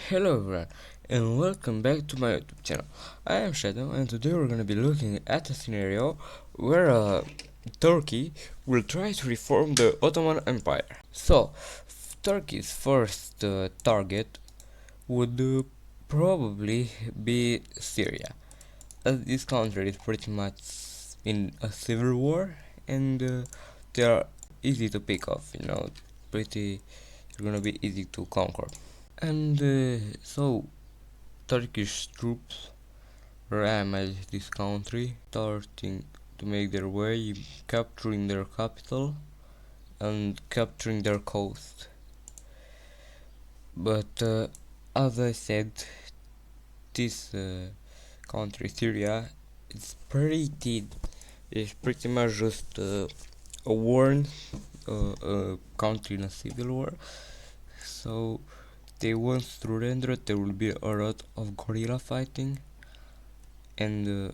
Hello everyone, and welcome back to my YouTube channel. I am Shadow, and today we're gonna be looking at a scenario where Turkey will try to reform the Ottoman Empire. So, Turkey's first target would probably be Syria, as this country is pretty much in a civil war, and they are easy to pick off. Pretty. They're gonna be easy to conquer. And so Turkish troops ravaged this country, starting to make their way, capturing their capital and capturing their coast. But as I said, this country, Syria, is pretty much just a war, a country in a civil war. So they want to render there will be a lot of guerrilla fighting, and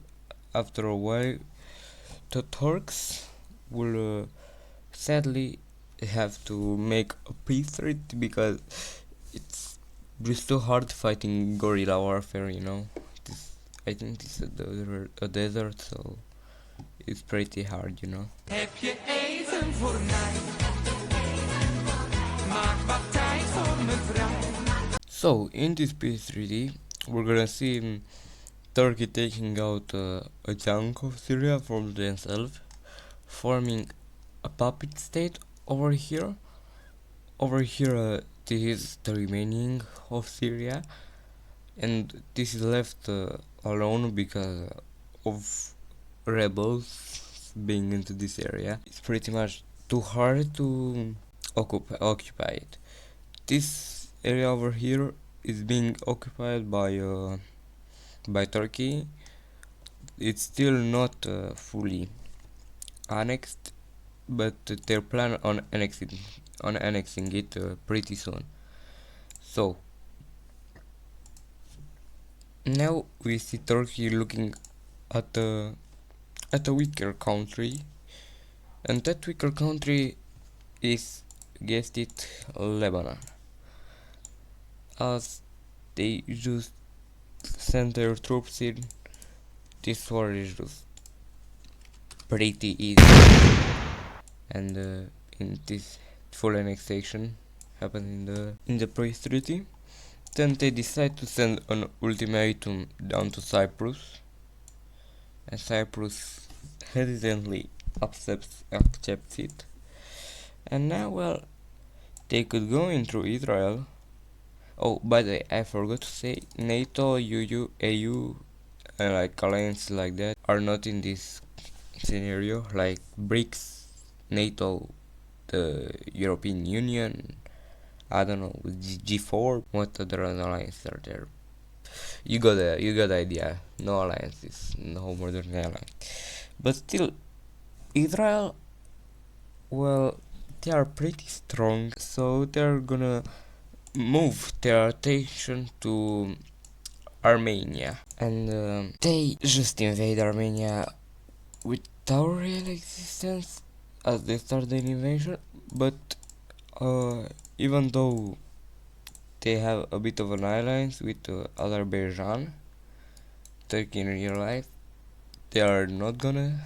after a while the Turks will sadly have to make a peace treaty because it's just too hard fighting guerrilla warfare. I think this is a desert, so it's pretty hard. Heb je even voor mij? Maak wat tijd voor me vrij. So in this peace treaty we're gonna see Turkey taking out a chunk of Syria from themselves, forming a puppet state over here. Over here, this is the remaining of Syria, and this is left alone because of rebels being into this area. It's pretty much too hard to occupy it. This area over here is being occupied by Turkey. It's still not fully annexed, but they plan on annexing it pretty soon. So now we see Turkey looking at a weaker country, and that weaker country is, guessed it, Lebanon, as they just send their troops in. This war is just pretty easy, and in this full annexation happened in the peace treaty. Then they decide to send an ultimatum down to Cyprus, and Cyprus hesitantly accepts it. And now, well, they could go in through Israel. Oh, by the way, I forgot to say, NATO, EU, and like alliances like that are not in this scenario. Like BRICS, NATO, the European Union, I don't know, G4. What other alliances are there? You got the idea. No alliances, no modern alliance. But still, Israel, well, they are pretty strong, so they're gonna move their attention to Armenia, and they just invade Armenia without real existence as they start the invasion. But even though they have a bit of an alliance with Azerbaijan, Turkey in real life, they are not gonna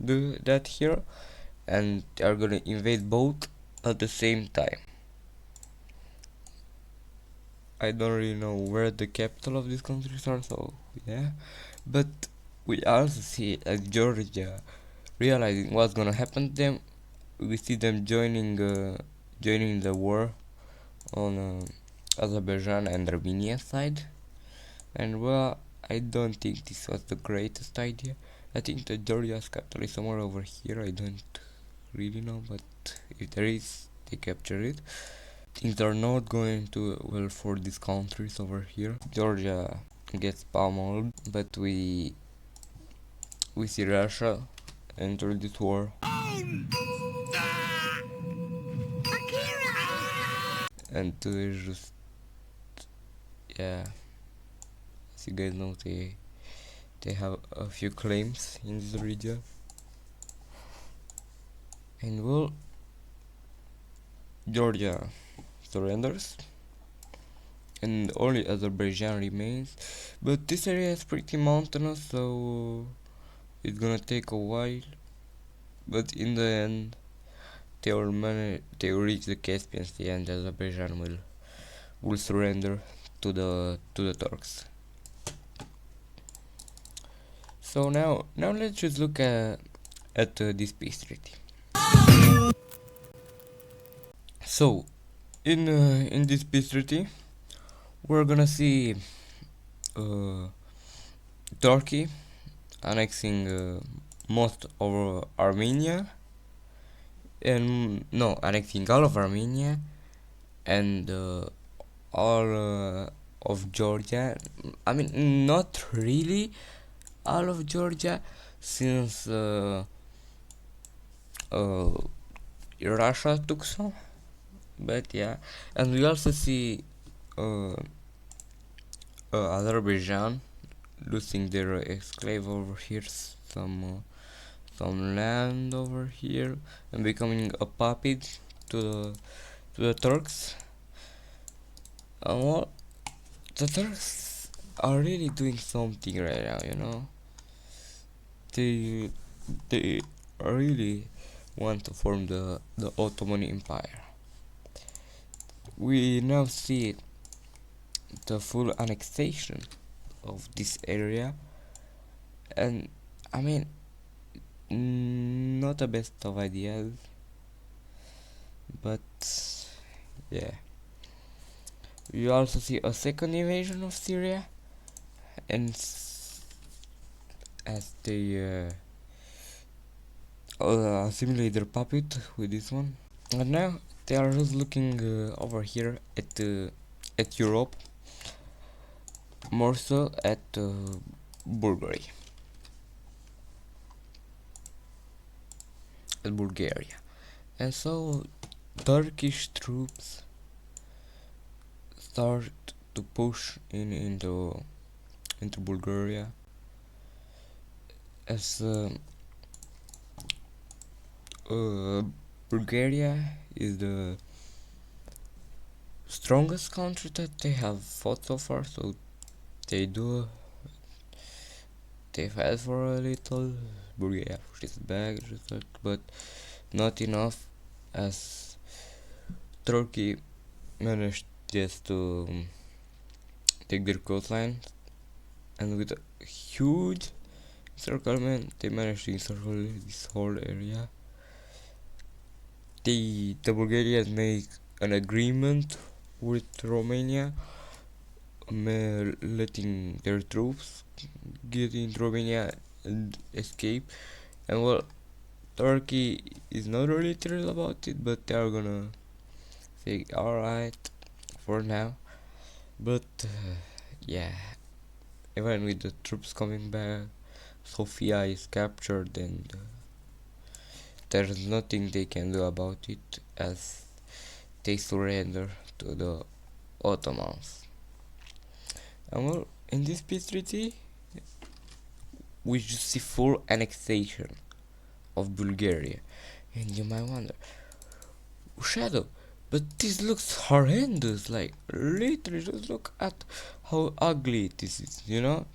do that here, and they are gonna invade both at the same time. I don't really know where the capital of these countries are, so yeah. But we also see Georgia realizing what's gonna happen to them. We see them joining the war on Azerbaijan and Armenia side, and well, I don't think this was the greatest idea. I think that Georgia's capital is somewhere over here. I don't really know, but if there is, they capture it. Things are not going too well for these countries over here. Georgia gets pummeled, but we see Russia enter this war. And there's just, yeah, as you guys know, they have a few claims in this region, and well, Georgia surrenders, and only Azerbaijan remains. But this area is pretty mountainous, so it's gonna take a while. But in the end, they will reach the Caspian Sea, and Azerbaijan will surrender to the Turks. So now let's just look at this peace treaty. So in this peace treaty, we're gonna see uh, Turkey annexing most of Armenia, and no, annexing all of Armenia and all of Georgia. I mean, not really all of Georgia, since uh, Russia took some, but yeah, and we also see uh, Azerbaijan losing their exclave over here, some land over here, and becoming a puppet to the Turks. Well, the Turks are really doing something right now, you know. They they really want to form the Ottoman Empire. We now see the full annexation of this area, and I mean, not the best of ideas, but yeah. We also see a second invasion of Syria, and as they assimilate their puppet with this one, and now they are just looking over here at Europe, more so at Bulgaria, and so Turkish troops start to push into Bulgaria, as Bulgaria is the strongest country that they have fought so far, so they do they fight for a little. Bulgaria pushes back, but not enough, as Turkey managed just to take their coastline, and with a huge encirclement they managed to encircle this whole area. The Bulgarians make an agreement with Romania, letting their troops get into Romania and escape. And well, Turkey is not really thrilled about it, but they are gonna say alright for now. But yeah, even with the troops coming back, Sofia is captured, and there's nothing they can do about it, as they surrender to the Ottomans. And well, in this peace treaty, we just see full annexation of Bulgaria. And you might wonder, Shadow, but this looks horrendous. Like, literally, just look at how ugly this is, you know?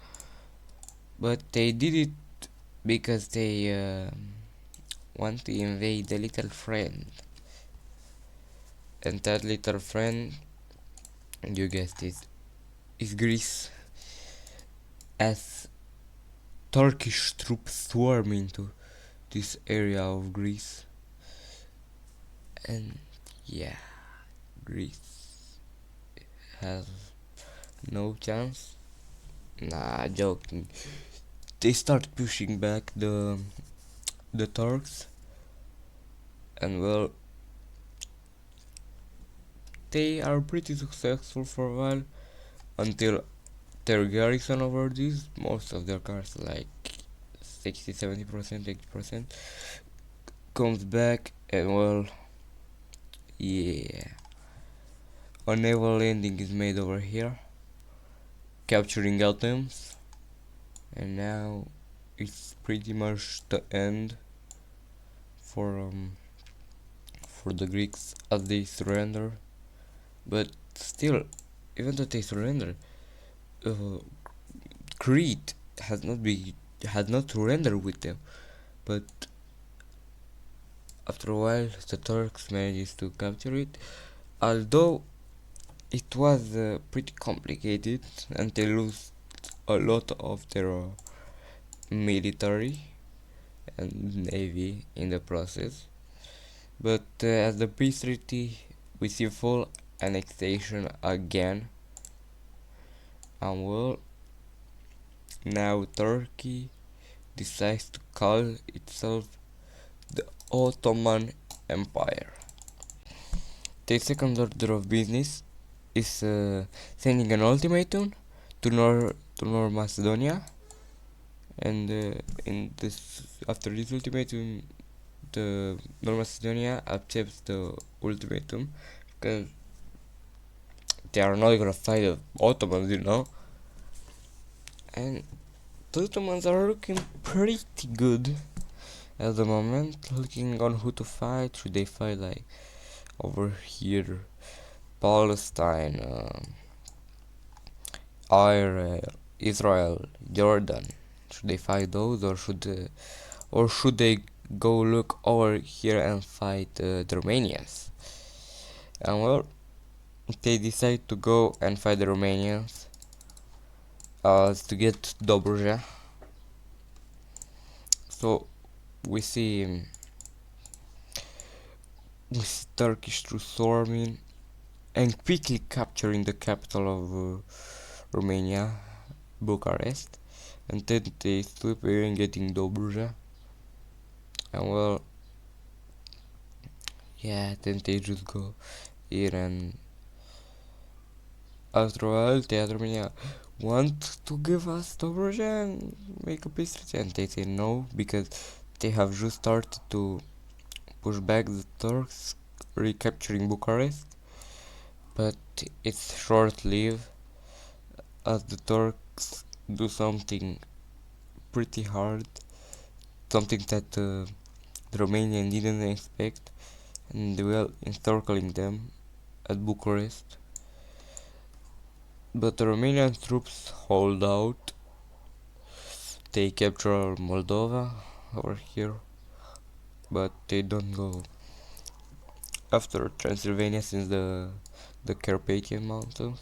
But they did it because they want to invade the little friend. And that little friend, you guessed it, is Greece. As Turkish troops swarm into this area of Greece. And yeah, Greece has no chance. Nah, joking. They start pushing back the Turks, and well, they are pretty successful for a while, until their garrison over this, most of their cars, like 60-70%, 80%, comes back, and well, yeah, a naval landing is made over here, capturing Athens, and now it's pretty much the end for the Greeks as they surrender. But still, even though they surrender, uh, Crete had not surrendered with them. But after a while, the Turks managed to capture it, although it was pretty complicated, and they lost a lot of their military and navy in the process. But as the peace treaty, we see full annexation again, and well, now Turkey decides to call itself the Ottoman Empire. The second order of business is sending an ultimatum to North Macedonia, and in this after this ultimatum, the North Macedonia accepts the ultimatum because they are not gonna fight the Ottomans, and the Ottomans are looking pretty good at the moment, looking on who to fight. Should they fight like over here, Palestine, Israel, Jordan? Should they fight those, or should they go look over here and fight the Romanians? And well, they decide to go and fight the Romanians to get Dobruja. So we see Turkish troops storming and quickly capturing the capital of Romania, Bucharest, and then they slip away and getting Dobruja. And well, yeah, then they just go here, and after a while, the Romania want to give us Dobruja and make a peace treaty, and they say no because they have just started to push back the Turks, recapturing Bucharest. But it's short-lived, as the Turks do something pretty hard, something that the Romanian didn't expect, and they were encircling them at Bucharest. But the Romanian troops hold out. They capture Moldova over here, but they don't go after Transylvania since the Carpathian Mountains.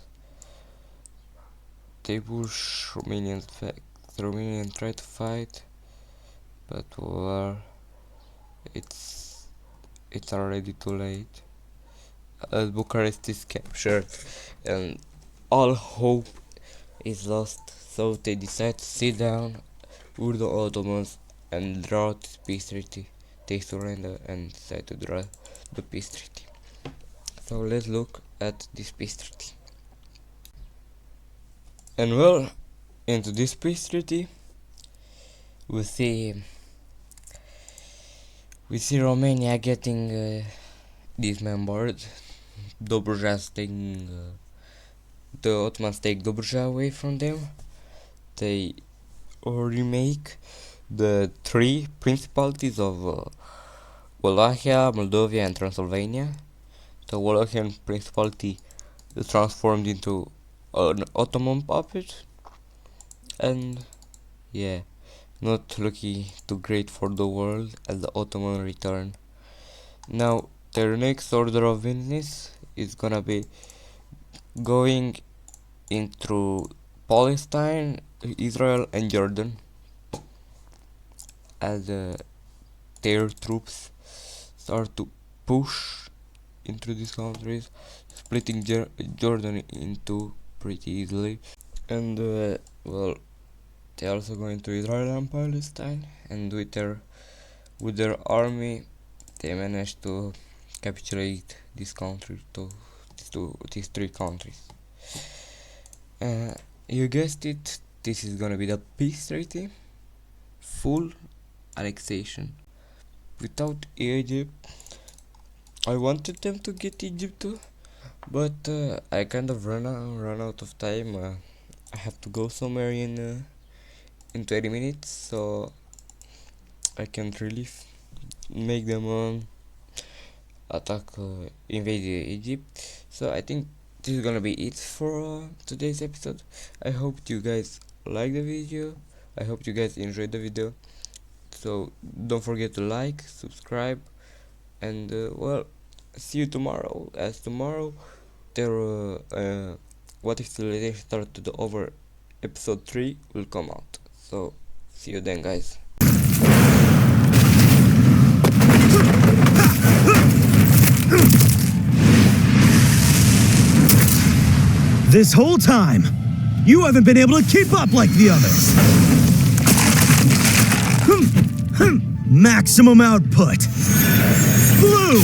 They push Romanians back. The Romanians try to fight, but it's it's already too late. Bucharest is captured, and all hope is lost. So they decide to sit down with the Ottomans and draw this peace treaty. They surrender and decide to draw the peace treaty. So let's look at this peace treaty. And well, into this peace treaty, we see Romania getting dismembered. Dobruja's taking the Ottomans take Dobruja away from them. They remake the three principalities of Wallachia, Moldavia, and Transylvania. The Wallachian principality is transformed into an Ottoman puppet, and yeah, not looking too great for the world as the Ottoman return. Now, their next order of business is gonna be going into Palestine, Israel, and Jordan as their troops start to push into these countries, splitting Jordan into pretty easily. And well, they also go into Israel and Palestine, and with their army, they managed to capitulate this country to these three countries. You guessed it, this is gonna be the peace treaty, full annexation without Egypt. I wanted them to get Egypt too, but I kind of run out of time. I have to go somewhere in 20 minutes, so I can't really make them attack invade Egypt. So I think this is gonna be it for today's episode. I hope you guys like the video. I hope you guys enjoyed the video. So don't forget to like, subscribe, and well, see you tomorrow. As tomorrow there what if civilization started over episode 3 will come out. So see you then, guys. This whole time, you haven't been able to keep up like the others. Maximum output. Blue.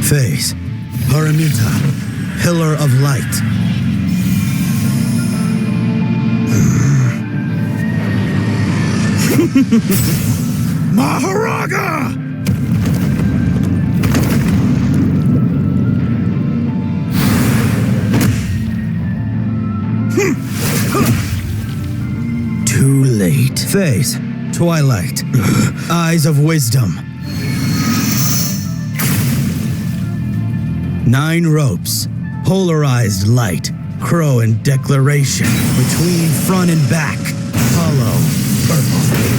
Phase. Paramita. Pillar of light. Maharaga! Too late. Phase. Twilight. Eyes of wisdom. 9 ropes. Polarized light. Crow and declaration. Between front and back. Hollow. Purple.